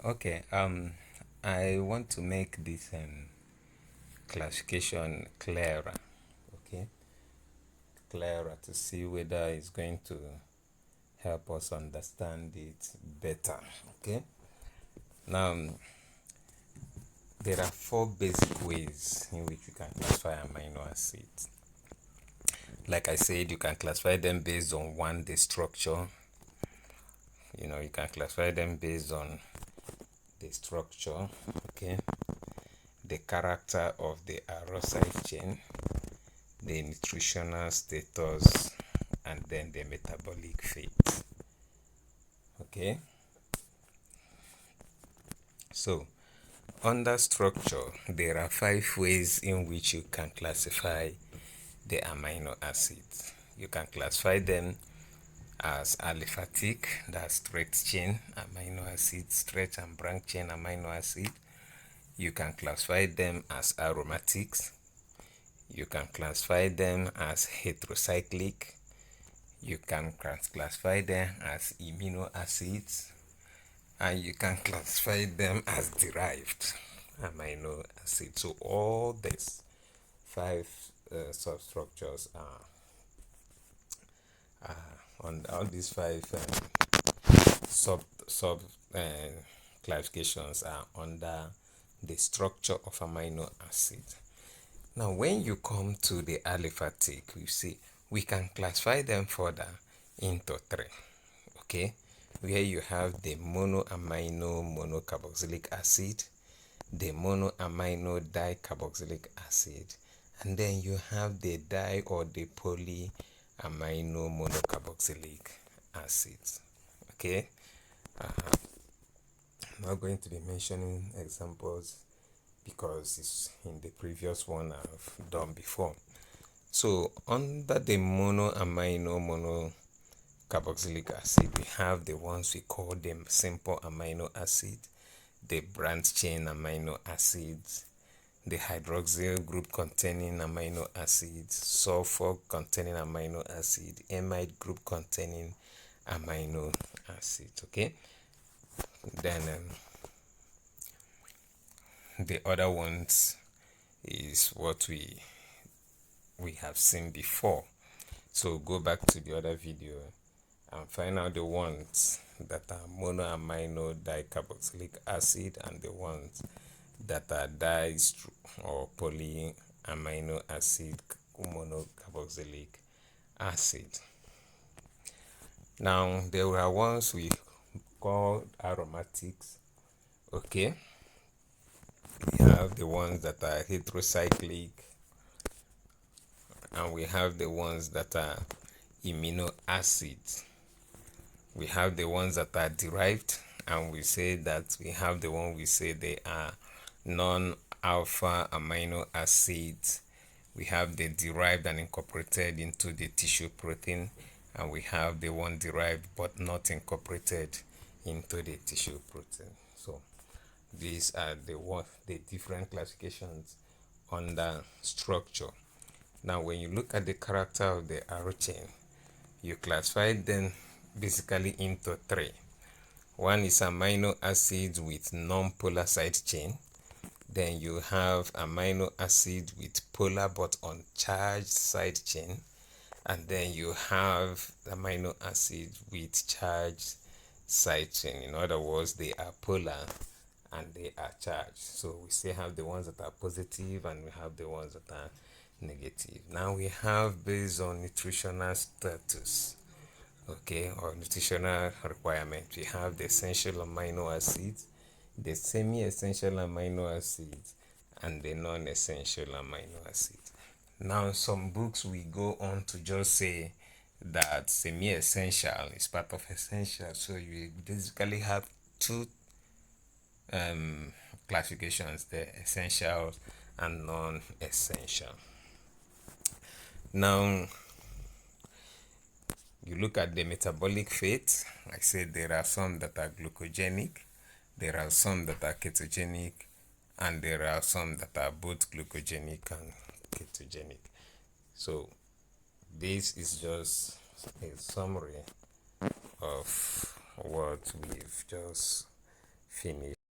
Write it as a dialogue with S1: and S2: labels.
S1: Okay, I want to make this classification clearer, okay, clearer to see whether it's going to help us understand it better, okay. Now, there are four basic ways in which we can classify amino acids. Like I said, you can classify them based on one, the structure. You can classify them based on the structure, okay, the character of the arocyte chain, the nutritional status, and then the metabolic fate. Okay, so under structure, there are 5 ways in which you can classify the amino acids. You can classify them as aliphatic, that's straight chain amino acids, straight and branch chain amino acid. You can classify them as aromatics. You can classify them as heterocyclic. You can classify them as amino acids, and you can classify them as derived amino acids. So all these five substructures are on all these five sub uh, classifications are under the structure of amino acid. Now, when you come to the aliphatic, you see we can classify them further into three. Okay, where you have the monoamino monocarboxylic acid, the monoamino dicarboxylic acid, and then you have the di or the polyamino monocarboxylic acids. Okay, I'm not going to be mentioning examples because it's in the previous one I've done before. So under the monoamino monocarboxylic acid, we have the ones we call them simple amino acid, the branch chain amino acids, the hydroxyl group containing amino acids, sulfur containing amino acid, amide group containing amino acids. Okay, then the other ones is what we have seen before. So go back to the other video and find out the ones that are monoamino dicarboxylic acid and the ones that are dis or polyamino acid monocarboxylic acid. Now there are ones we call aromatics. Okay, we have the ones that are heterocyclic, and we have the ones that are amino acids. We have the ones that are derived, and we say that we have the one we say they are non-alpha amino acids. We have the derived and incorporated into the tissue protein, and we have the one derived but not incorporated into the tissue protein. So these are the different classifications under structure. Now when you look at the character of the arrow chain, you classify them basically into three. One is amino acids with non-polar side chain. Then you have amino acid with polar but uncharged side chain. And then you have amino acid with charged side chain. In other words, they are polar and they are charged. So we still have the ones that are positive and we have the ones that are negative. Now we have based on nutritional status, okay, or nutritional requirement. We have the essential amino acids, the semi-essential amino acids, and the non-essential amino acids. Now some books we go on to just say that semi-essential is part of essential. So you basically have two classifications, the essential and non-essential. Now you look at the metabolic fate. I said there are some that are glucogenic, there are some that are ketogenic, and there are some that are both glucogenic and ketogenic. So this is just a summary of what we've just finish.